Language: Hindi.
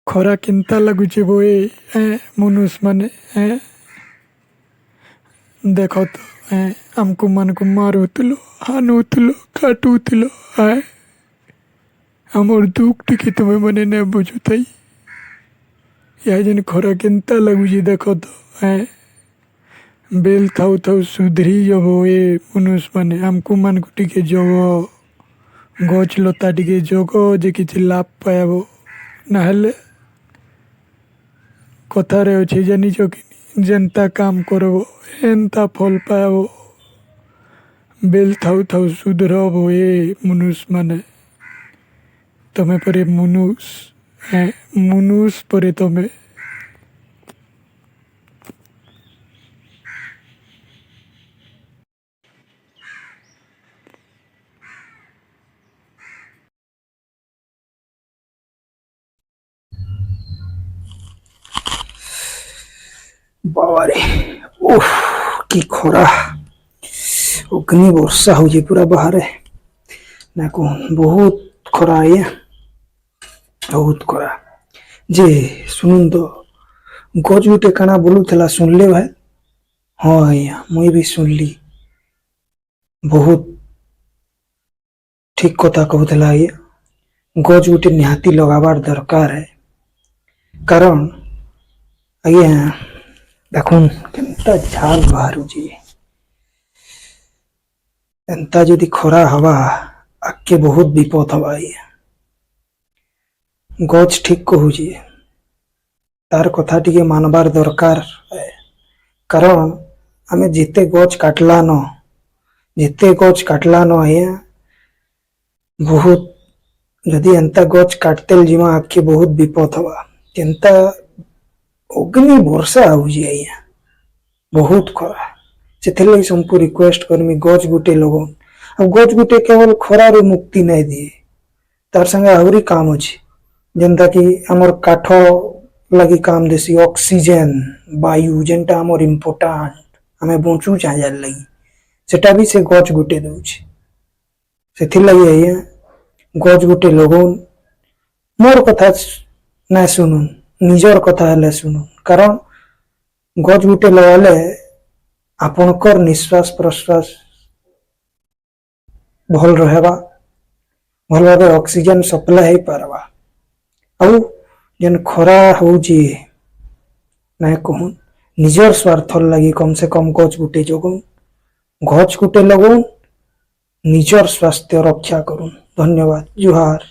ଖରା କେନ୍ତା ଲାଗୁଛି ବୋଏ ମନୁଷ ମାନେ ଦେଖ ତ ଆମକୁ ମାନଙ୍କୁ ମାରୁଥିଲ ହାନୁଥିଲ କାଟୁଥିଲ ଆମର ଦୁଃଖ ଟିକେ ତୁମେ ମାନେ ନେ ବୁଝୁଥାଇ ୟା ଯେନ୍ ଖରା କେନ୍ତା ଲାଗୁଛି ଦେଖ ତ ବେଲ ଥାଉ ଥାଉ ସୁଧରି যাব ମନୁଷ ମାନେ ଆମକୁ ମାନଙ୍କୁ ଟିକେ ଜଗ ଗଛ ଲତା ଟିକେ ଜଗ ଯେ କିଛି ଲାଭ ପାଇବ ନହେଲେ କଥାରେ ଅଛି ଜାଣିଛ କି ଯେନ୍ତା କାମ କରବ ଏନ୍ତା ଫଲ ପାଇବ ବେଲ ଥାଉ ଥାଉ ସୁଧର ହବ ମନୁଷ ମାନେ ତମେ ପରେ ମନୁଷ ପରେ ତମେ बाबारे ओह की खरा अग्नि वर्षा होची पूरा बाहर ना को बहुत खरा है बहुत खरा जे सुन तो गज गुटे काना बोलूला सुनले भाई हाँ आज्ञा मुई भी सुनली बहुत ठीक कथा कहूला आज्ञा गज गुटे निहाती लगाबार दरकार है कारण आज्ञा देखुन केनता झाल बाहरुची एंता जदि खरा हवा आके बहुत विपद हवा गज ठीक कहूची तार कथा टिके मानबार दरकार है कारण आमे जिते गज काटला न आया बहुत जदि एंता गज काटतेल जिमा आके बहुत विपद हवा केनता अग्नि वर्षा होजी आज्ञा बहुत खरा से सबको रिक्वेस्ट करमी गज गुटे लगन अब गज गुटे केवल खरा रे मुक्ति नहीं दिए तार संगे आहरी काम अच्छे जेनता कि आमर काठ लगी काम देसी ऑक्सीजन वायु जेनटा आमर इम्पोर्टेंट आमे बंचू चाहे लगी सेटा भी से गज गुटे दउछि से लगी आज्ञा गज गुटे लगन मोर कथा ना सुनुन निजर कथा हेले सुनुन कारण गज गुटे लगाले आपनकर निश्वास प्रश्वास भल रहेबा भल भाबे ऑक्सीजन सप्लाई हो पारबा आउ जेन खरा होउची ना कहून निजर स्वार्थ लगी कम से कम गज गुटे जगुन गज गुटे लगुन निजर स्वास्थ्य रक्षा करुन धन्यवाद जुहार।